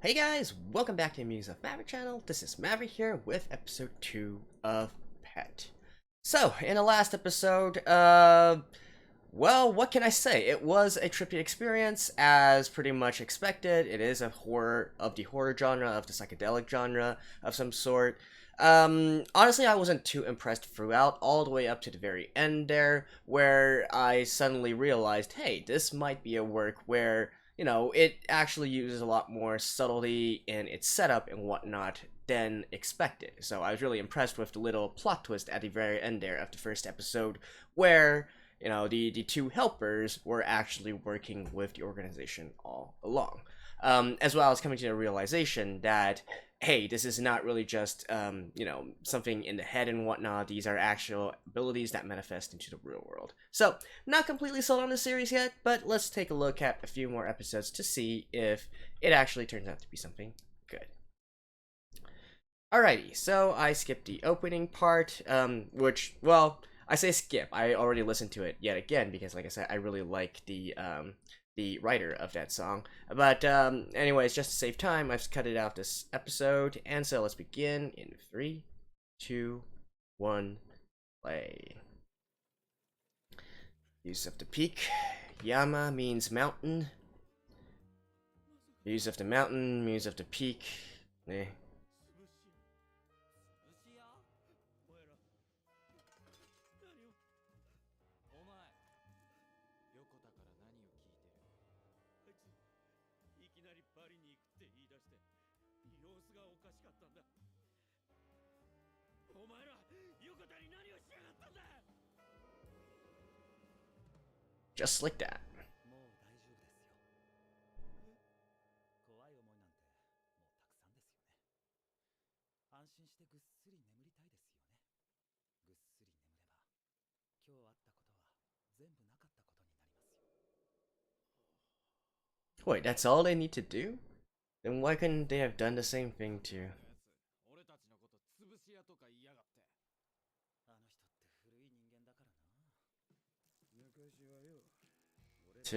Hey guys, welcome back to the Musings of Maverick channel. This is Maverick here with episode 2 of Pet. So, in the last episode, well, what can I say? It was a trippy experience, as pretty much expected. It is a horror of the horror genre, of the psychedelic genre of some sort. Honestly, I wasn't too impressed throughout, all the way up to the very end there, where I suddenly realized, hey, this might be a work where it actually uses a lot more subtlety in its setup and whatnot than expected. So I was really impressed with the little plot twist at the very end there of the first episode, where, the two helpers were actually working with the organization all along. As well as coming to the realization that, hey, this is not really just, something in the head and whatnot. These are actual abilities that manifest into the real world. So, not completely sold on the series yet, but let's take a look at a few more episodes to see if it actually turns out to be something good. Alrighty, so I skipped the opening part, which, well, I say skip. I already listened to it yet again because, like I said, I really like the writer of that song. But anyways, just to save time, I've cut it out this episode, and so let's begin in 3, 2, 1, play. Use of the peak. Yama means mountain. Use of the mountain, muse of the peak. Eh. Just like that. Wait, that's all they need to do? Then why couldn't they have done the same thing to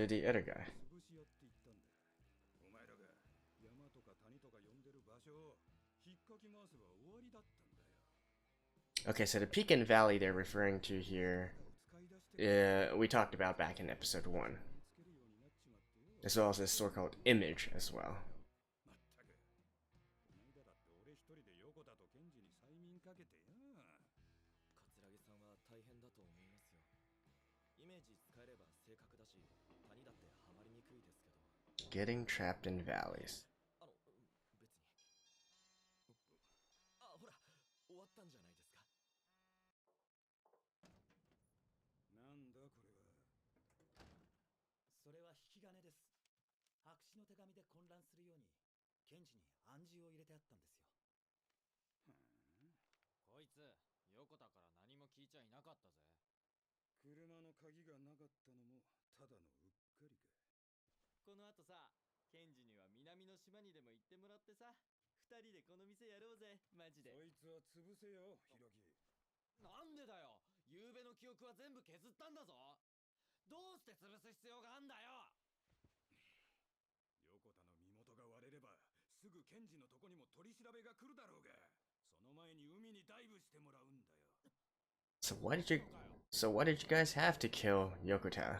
the other guy? Okay, so the peak and valley they're referring to here, we talked about back in episode 1. As well as this store called Image as well. Getting trapped in valleys. So why did you guys have to kill Yokota?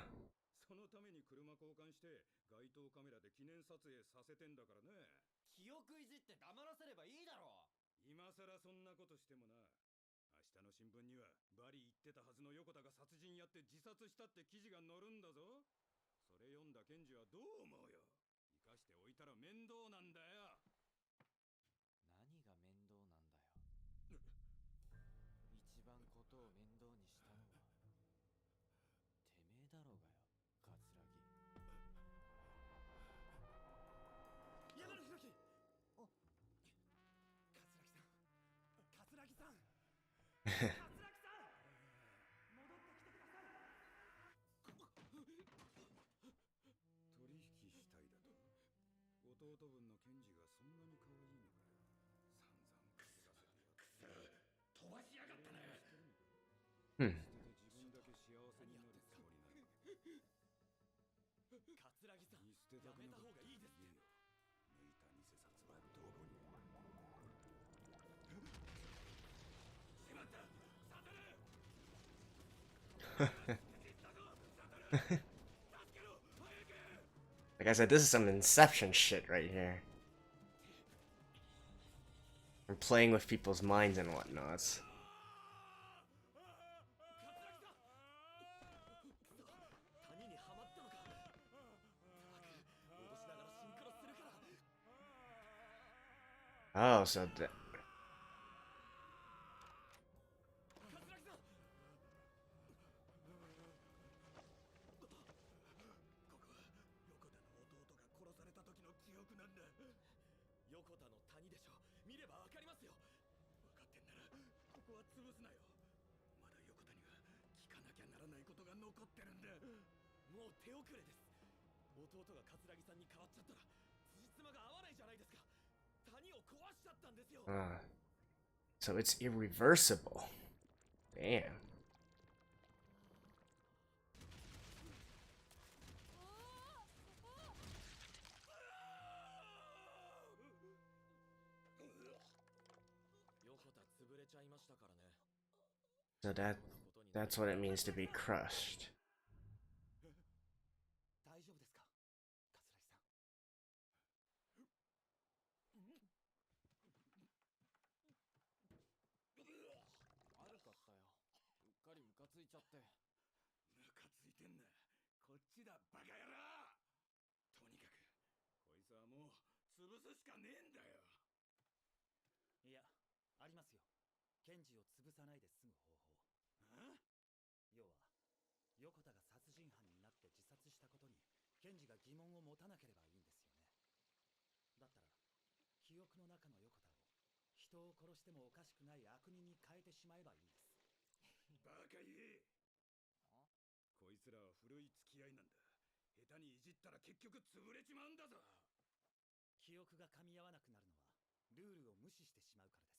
Hmm. Like I said, this is some Inception shit right here. I'm playing with people's minds and whatnot. Oh, so so it's irreversible. Damn. So that's what it means to be crushed.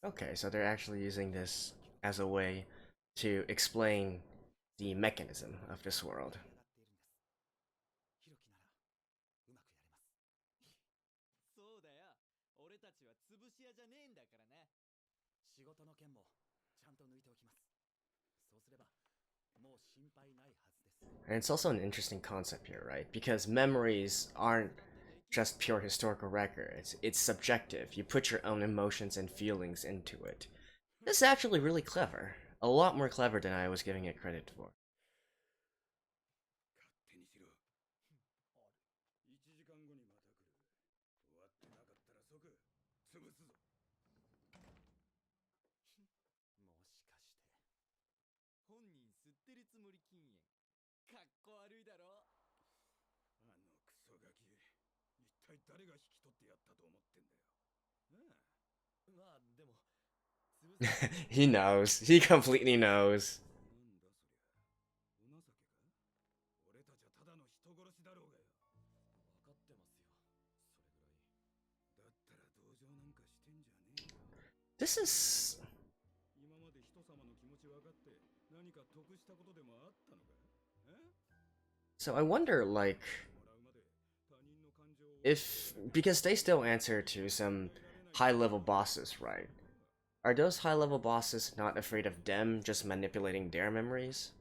Okay, so they're actually using this as a way to explain the mechanism of this world. And it's also an interesting concept here, right? Because memories aren't just pure historical records. It's subjective. You put your own emotions and feelings into it. This is actually really clever. A lot more clever than I was giving it credit for. He knows. He completely knows. This is... So I wonder, like... if... because they still answer to some high-level bosses, right? Are those high-level bosses not afraid of them just manipulating their memories?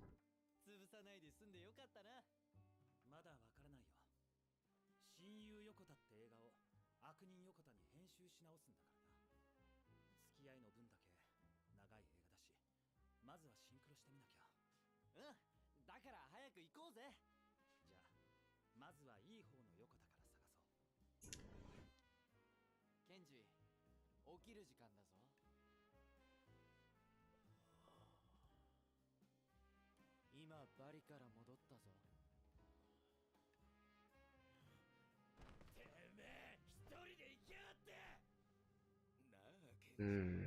Hmm.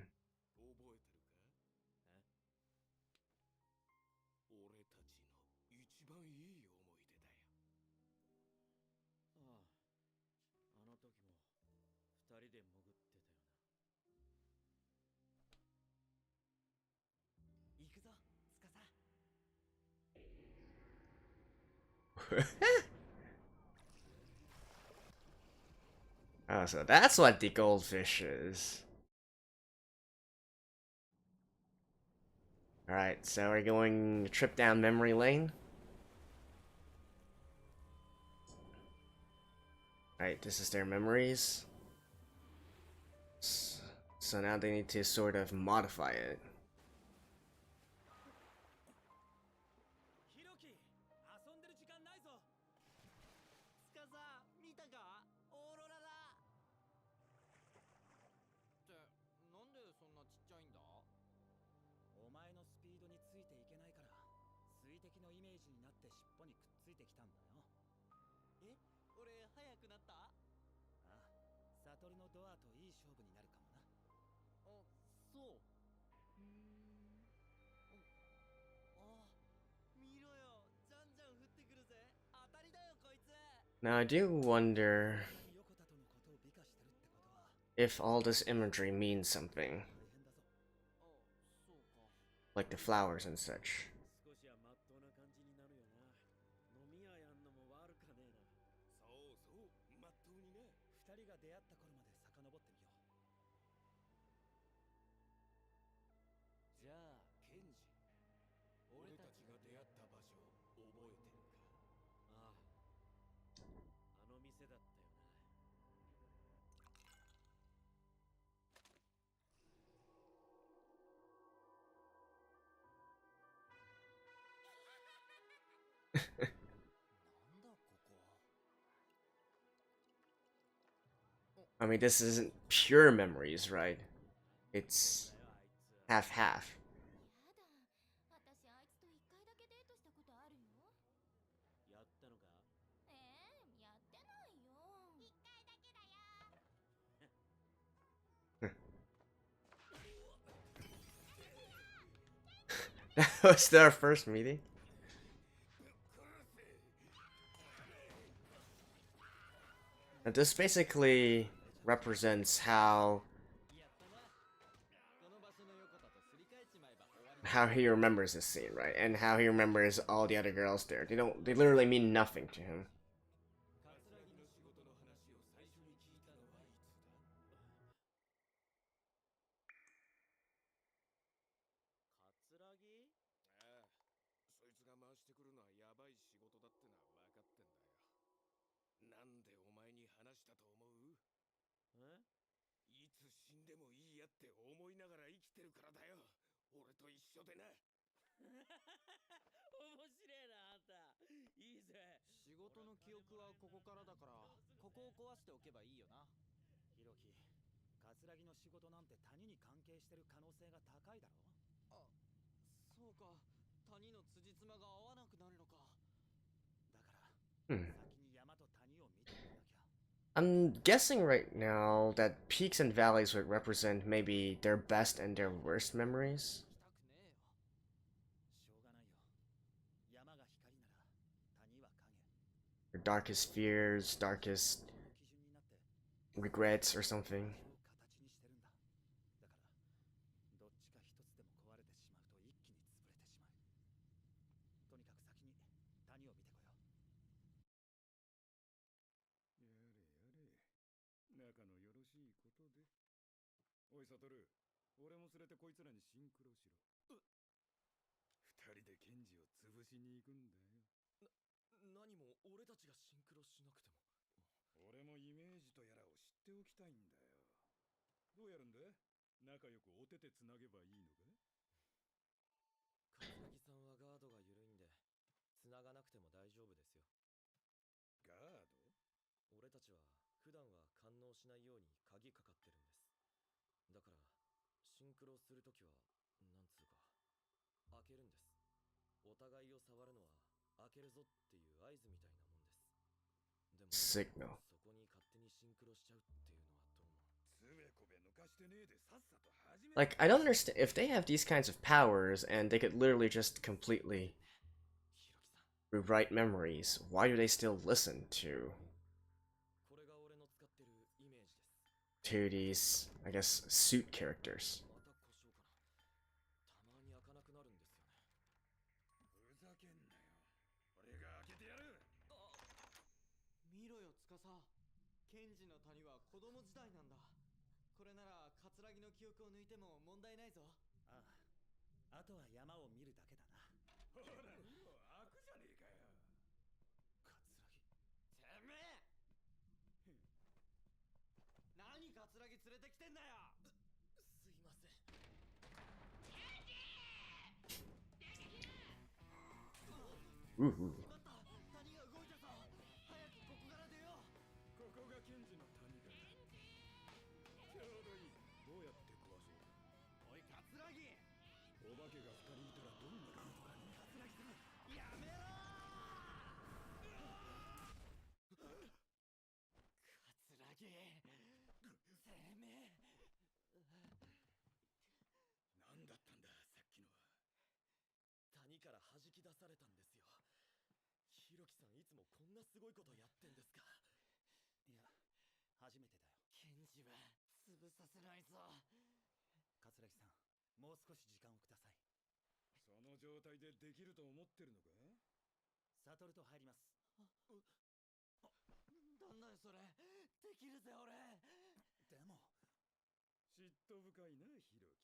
Oh, so that's what the goldfish is. Alright, so we're going a trip down memory lane. Alright, this is their memories. So now they need to sort of modify it. Now I do wonder if all this imagery means something, like the flowers and such. I mean, this isn't pure memories, right? It's half-half. That was their first meeting? Now, this basically represents how he remembers this scene, right? And how he remembers all the other girls there. They literally mean nothing to him. Hmm. I'm guessing right now that peaks and valleys would represent maybe their best and their worst memories. Their darkest fears, darkest regrets, or something. Signal. Like, I don't understand if they have these kinds of powers and they could literally just completely rewrite memories. Why do they still listen to these, I guess, suit characters? あとは山を見るだけだな。ほら、開くじゃねえかよ。カツラギ。てめえ何カツラギ連れてきてんだよ。すいません。うう。しまった、谷が動いたぞ。早くここから出よう。ここがケンジの谷だ。ちょうどいい。どうやって壊そう。おいカツラギ、お化けが2人いたらどうなるのかね。カツラギさんやめろー。カツラギ、てめえ何だったんださっきのは。谷から弾き出されたんですよ。ひろきさんいつもこんなすごいことやってんですか。いや、初めてだよ。ケンジは潰させないぞ。桂木さん、もう少し時間をください。その状態でできると思ってるのか。サトルと入ります。なんだよそれ、できるぜ俺。でも嫉妬深いなひろき。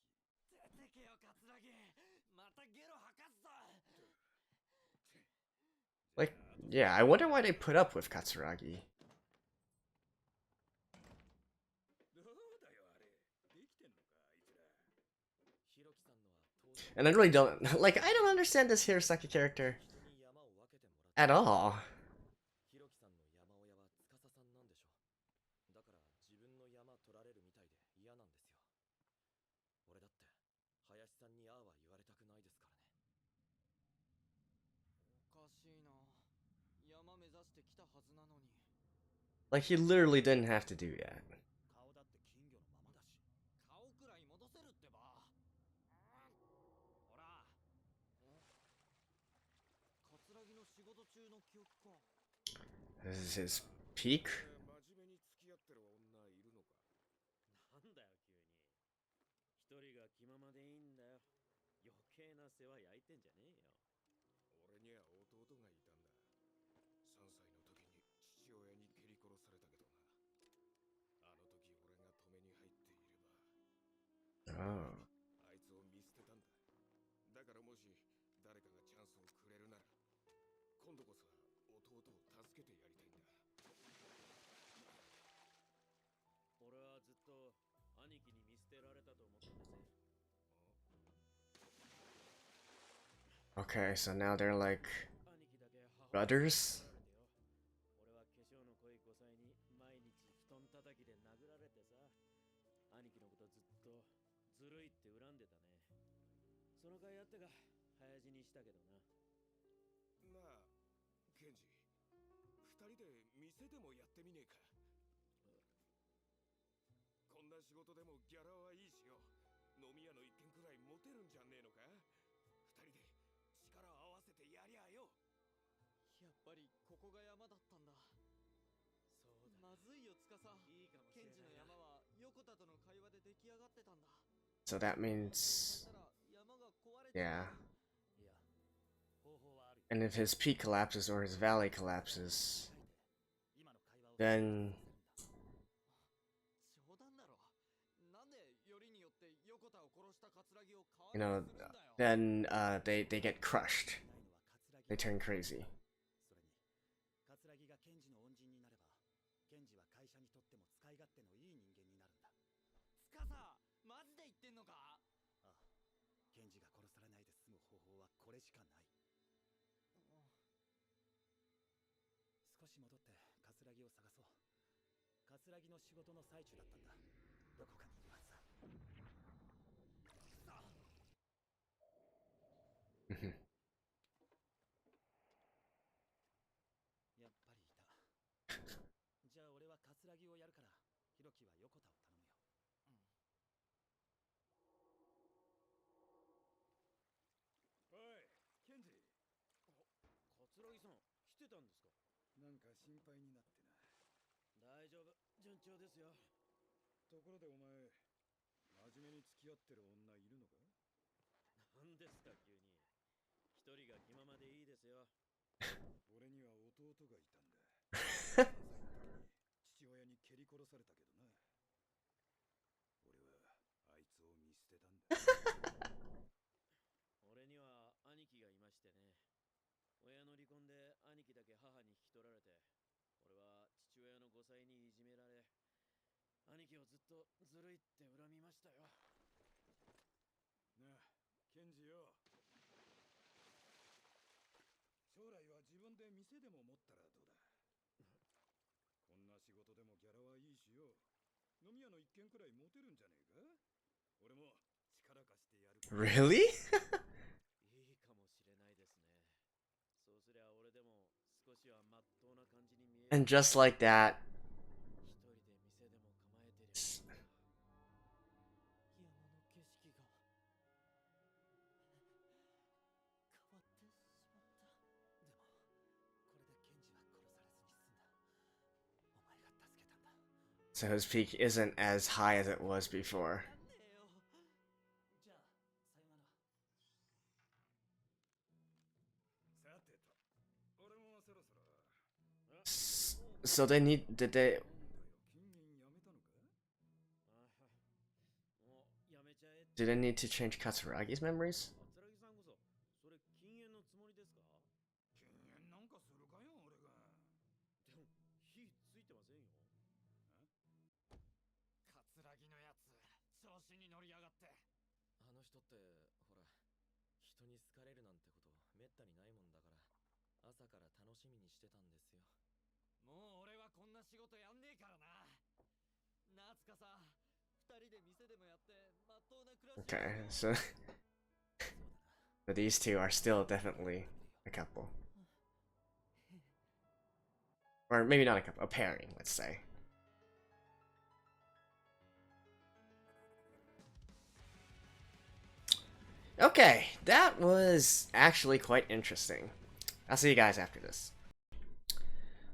出てけよカツラギ、またゲロ吐かすぞ。Like, yeah, I wonder why they put up with Katsuragi. どうだよあれ。できてんのかあいつら。ひろきさんのは当然 And I really don't, like, I don't understand this Hirosaki character 人に山を分けてもらって at all. ひろきさんの山親は司さんなんでしょ。だから自分の山取られるみたいで嫌なんですよ。俺だって林さんにああは言われたくないですからね。おかしいな、山目指してきたはずなのに。 Like, he literally didn't have to do that. 顔だって金魚のままだし。顔くらい戻せるってば。ほら、カツラギの仕事中の記憶か。 This is his peak? 真面目に付き合ってる女いるのか。なんだよ急に。一人が気ままでいいんだよ。余計な世話焼いてんじゃねえよ。俺には弟がいたんだ。3歳の時に父親に蹴り殺されたけどな。あの時俺が止めに入っていれば Oh. あいつを見捨てたんだ。だからもし誰かがチャンスをくれるなら今度こそ弟を助けてやりたいんだ。俺はずっと兄貴に見捨てられたと思ったんですよ。Okay, so now they're like 兄貴だけ母 brothers? 俺は化粧の濃い5歳に毎日布団叩きで殴られてさ、兄貴のことずっとずるいって恨んでたね。その甲斐あってが早死にしたけどな。なあケンジ、2人で店でもやってみねえか。こんな仕事でもギャラはいいしよ。飲み屋の一軒くらいモテるんじゃねえのか。2人で力を合わせてやりゃよ。やっぱりここが山だったんだ。そうだ。まずいよ司。いいかもしれないな。ケンジの山は横田との会話で出来上がってたんだ。 So that means, 変えたら山が壊れて yeah. いや、方法はあるよ。 And if his peak collapses or his valley collapses, 今の会話を then 冗談だろ。なんでよりによって横田を殺したカツラギを代わ you り know, にするんだよ。 then they get crushed. They turn crazy. それに桂木がケンジの恩人になれば、ケンジは会社にとっても使い勝手のいい人間になるんだ。司、マジで言ってんのか。ああ、ケンジが殺されないで済む方法はこれしかない。少し戻って桂木を探そう。桂木の仕事の最中だったんだ。どこかにいるはずだ。やっぱりいた。じゃあ俺は桂木をやるから、ひろきは横田を頼むよ。おいケンジ、桂木さん、来てたんですか。なんか心配になってな。大丈夫、順調ですよ。ところでお前、真面目に付き合ってる女いるのか。なんですか急に。一人が気ままでいいですよ。俺には弟がいたんだ。3歳の時に父親に蹴り殺されたけどな。俺はあいつを見捨てたんだ。き取られて、俺は父親の5歳にいじめられ、兄貴をずっとずるいって恨みましたよ。なあ、ケンジよ。将来は自分で店でも持ったらどうだ。こんな仕事でもギャラはいいしよ。飲み屋の一軒くらい持てるんじゃねえか。俺も力貸してやるから。Really? いいかもしれないですね。そうすりゃ俺でも少しはまっとうな感じに見える。 And just like that, 一人で店でも構えてる。山の景色が変わってしまった。でもこれでケンジは殺されずに済んだ。お前が助けたんだ。 so his peak isn't as high as it was before. なんねえよ。じゃあさよなら。さてと、俺もそろそろ。 So they need, did they, 禁煙やめたのか。もうやめちゃえ。 do they need to change Katsuragi's memories? 桂木さんこそそれ禁煙のつもりですか？禁煙なんかするかよ俺が。でも火ついてませんよ。桂木のやつ調子に乗りやがって。あの人ってほら人に好かれるなんてことめったにないもんだから朝から楽しみにしてたんですよ。もう俺はこんな仕事やんねえからな。夏かさ、二人で店でもやってまっとうな暮らしを。 Okay, so but these two are still definitely a couple. Or maybe not a couple, a pairing, let's say. Okay, that was actually quite interesting. I'll see you guys after this.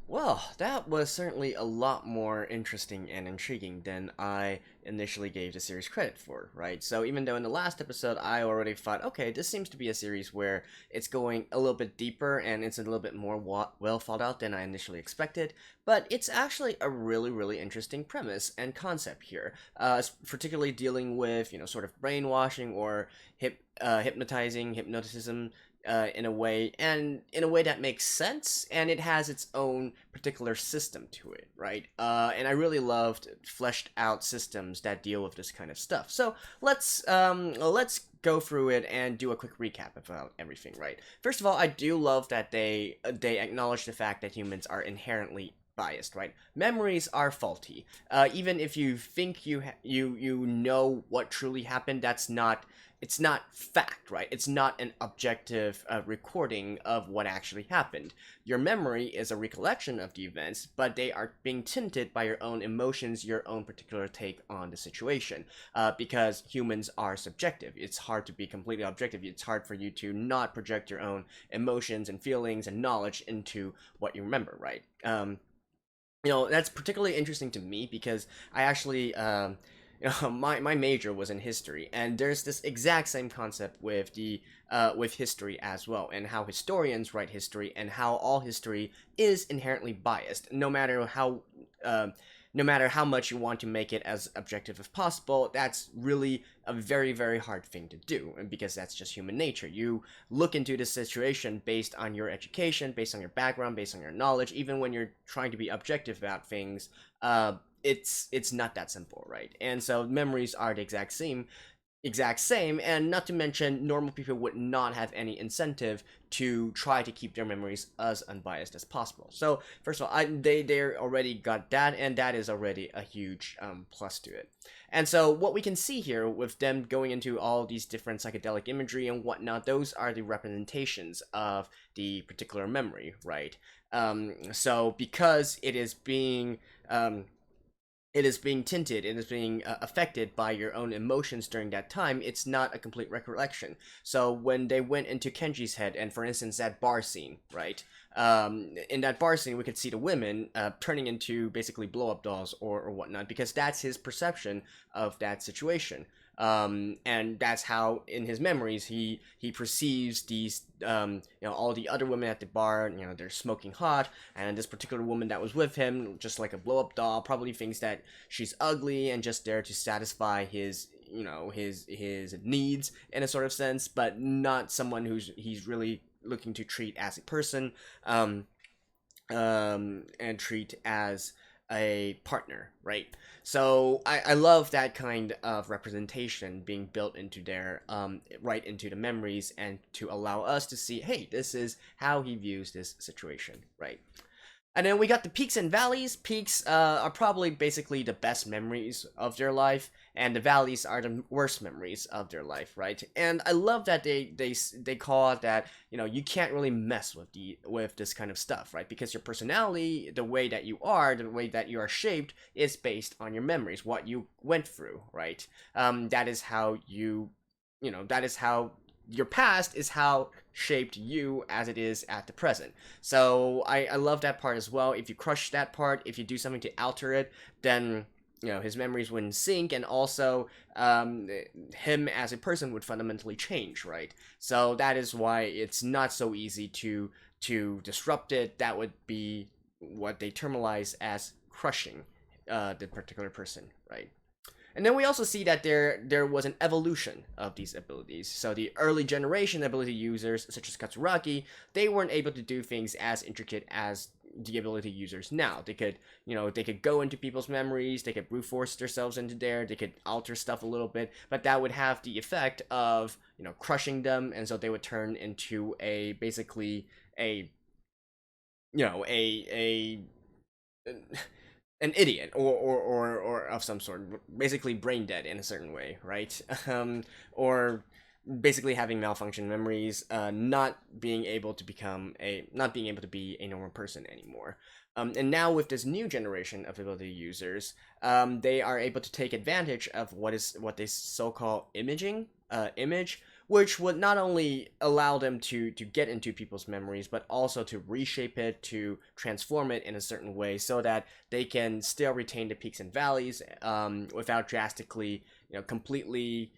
Well, that was certainly a lot more interesting and intriguing than I initially gave the series credit for, right? So even though in the last episode I already thought, okay, this seems to be a series where it's going a little bit deeper and it's a little bit more well thought out than I initially expected, but it's actually a really, really interesting premise and concept here, particularly dealing with, sort of brainwashing or hypnotism, in a way that makes sense, and it has its own particular system to it, right? And I really loved fleshed out systems that deal with this kind of stuff. So let's go through it and do a quick recap about everything, right? First of all, I do love that they acknowledge the fact that humans are inherently biased, right? Memories are faulty. Even if you think you know what truly happened, it's not fact, right? It's not an objective recording of what actually happened. Your memory is a recollection of the events, but they are being tinted by your own emotions, your own particular take on the situation, because humans are subjective. It's hard to be completely objective. It's hard for you to not project your own emotions and feelings and knowledge into what you remember, right? That's particularly interesting to me because I actually, my major was in history, and there's this exact same concept with with history as well, and how historians write history, and how all history is inherently biased, no matter how much you want to make it as objective as possible. That's really a very, very hard thing to do, and because that's just human nature. You look into the situation based on your education, based on your background, based on your knowledge. Even when you're trying to be objective about things, it's not that simple, right? And so memories are the exact same, and not to mention normal people would not have any incentive to try to keep their memories as unbiased as possible. So first of all, they already got that, and that is already a huge plus to it. And so what we can see here with them going into all these different psychedelic imagery and whatnot, those are the representations of the particular memory, right? So because it is being tinted, it is being affected by your own emotions during that time, it's not a complete recollection. So when they went into Kenji's head, and for instance that bar scene, right, in that bar scene we could see the women turning into basically blow-up dolls or whatnot, because that's his perception of that situation. And that's how in his memories he perceives these all the other women at the bar. They're smoking hot, and this particular woman that was with him, just like a blow-up doll, probably thinks that she's ugly and just there to satisfy his his needs in a sort of sense, but not someone he's really looking to treat as a person. and treat as a partner, right? So I love that kind of representation being built into their right into the memories and to allow us to see, hey, this is how he views this situation, right? And then we got the peaks and valleys. Peaks are probably basically the best memories of their life, and the valleys are the worst memories of their life, right? And I love that they call it that, you know, you can't really mess with this kind of stuff, right? Because your personality, the way that you are, the way that you are shaped, is based on your memories, what you went through, right? That is how that is how your past is how shaped you as it is at the present. So I love that part as well. If you crush that part, if you do something to alter it, then his memories wouldn't sync, and also him as a person would fundamentally change, right? So that is why it's not so easy to disrupt it. That would be what they terminalize as crushing the particular person, right? And then we also see that there was an evolution of these abilities. So the early generation ability users, such as Katsuragi, they weren't able to do things as intricate as the ability users now. They could, they could go into people's memories, they could brute force themselves into there, they could alter stuff a little bit, but that would have the effect of, crushing them, and so they would turn into a basically a a an idiot or of some sort, basically brain dead in a certain way, right? Or basically having malfunction memories, not being able to be a normal person anymore. And now with this new generation of ability users, they are able to take advantage of what they so-called image, which would not only allow them to get into people's memories, but also to reshape it, to transform it in a certain way, so that they can still retain the peaks and valleys without drastically, completely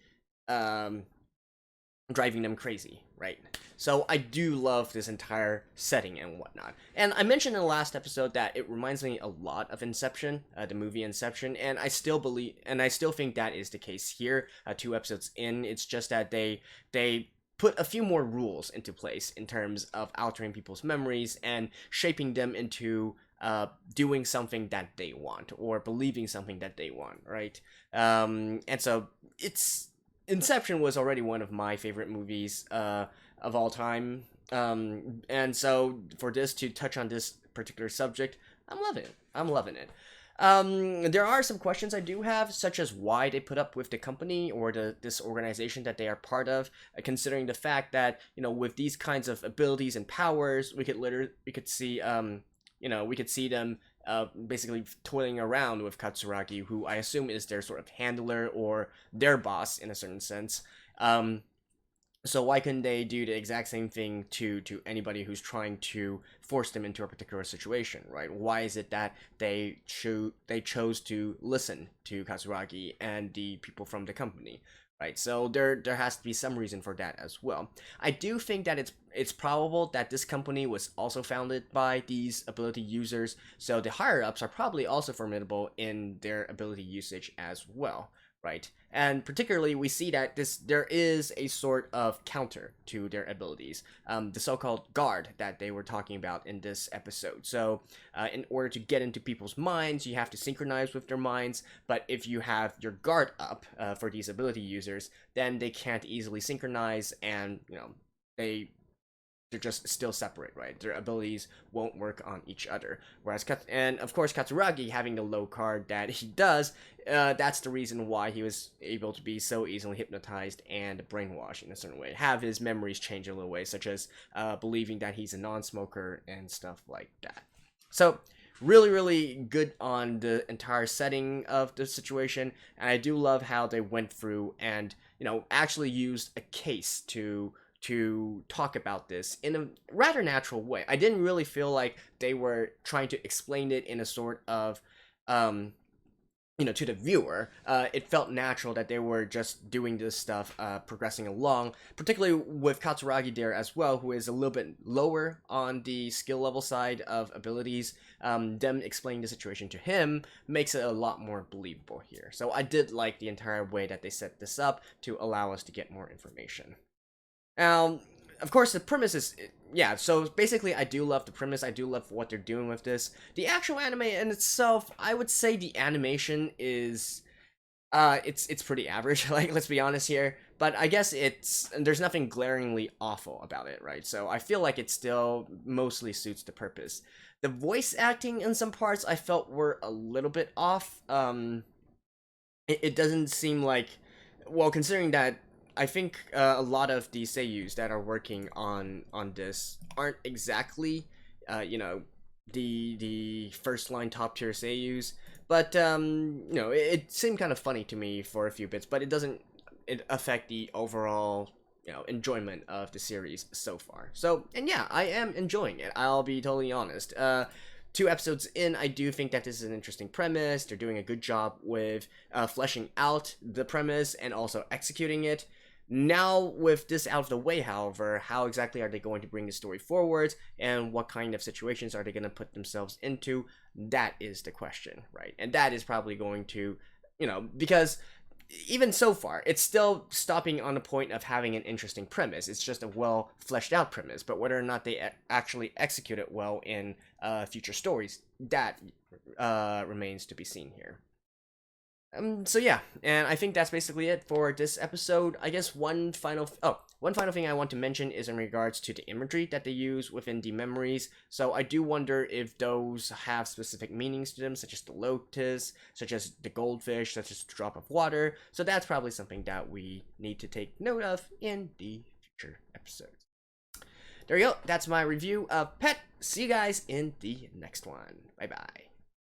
driving them crazy, right? So I do love this entire setting and whatnot. And I mentioned in the last episode that it reminds me a lot of Inception, the movie Inception, and I still think that is the case here. 2 episodes in, it's just that they put a few more rules into place in terms of altering people's memories and shaping them into doing something that they want or believing something that they want, right? And so Inception was already one of my favorite movies of all time. And so for this to touch on this particular subject, I'm loving it. There are some questions I do have, such as why they put up with the company or this organization that they are part of, considering the fact that, with these kinds of abilities and powers, we could see them basically toiling around with Katsuragi, who I assume is their sort of handler or their boss in a certain sense. So why couldn't they do the exact same thing to anybody who's trying to force them into a particular situation, right? Why is it that they chose to listen to Katsuragi and the people from the company, right? So there has to be some reason for that as well. I do think that it's probable that this company was also founded by these ability users, so the higher ups are probably also formidable in their ability usage as well, right? And particularly, we see that there is a sort of counter to their abilities, the so-called guard that they were talking about in this episode. So, in order to get into people's minds, you have to synchronize with their minds. But if you have your guard up for these ability users, then they can't easily synchronize, and they're just still separate, right? Their abilities won't work on each other. Whereas, and of course, Katsuragi having the low card that he does, that's the reason why he was able to be so easily hypnotized and brainwashed in a certain way. Have his memories change a little way, such as believing that he's a non-smoker and stuff like that. So, really, really good on the entire setting of the situation. And I do love how they went through and, actually used a case to talk about this in a rather natural way. I didn't really feel like they were trying to explain it in a sort of to the viewer. It felt natural that they were just doing this stuff, progressing along, particularly with Katsuragi there as well, who is a little bit lower on the skill level side of abilities. Them explaining the situation to him makes it a lot more believable here. So I did like the entire way that they set this up to allow us to get more information. Now, of course, the premise is, yeah, so basically I do love the premise, I do love what they're doing with this. The actual anime in itself, I would say the animation is, it's pretty average, like, let's be honest here, but I guess there's nothing glaringly awful about it, right? So I feel like it still mostly suits the purpose. The voice acting in some parts I felt were a little bit off. It doesn't seem like, well, considering that I think a lot of the seiyus that are working on this aren't exactly, you know, the first line top tier seiyus, but you know, it seemed kind of funny to me for a few bits, but it doesn't affect the overall, you know, enjoyment of the series so far. So, and yeah, I am enjoying it. I'll be totally honest. 2 episodes in, I do think that this is an interesting premise. They're doing a good job with fleshing out the premise and also executing it. Now, with this out of the way, however, how exactly are they going to bring the story forward, and what kind of situations are they going to put themselves into? That is the question, right? And that is probably going to, you know, because even so far, it's still stopping on the point of having an interesting premise. It's just a well fleshed out premise, but whether or not they actually execute it well in future stories, that remains to be seen here. So yeah, and I think that's basically it for this episode. I guess one final thing I want to mention is in regards to the imagery that they use within the memories. So I do wonder if those have specific meanings to them, such as the lotus, such as the goldfish, such as the drop of water. So that's probably something that we need to take note of in the future episodes. There you go. That's my review of Pet. See you guys in the next one. Bye bye.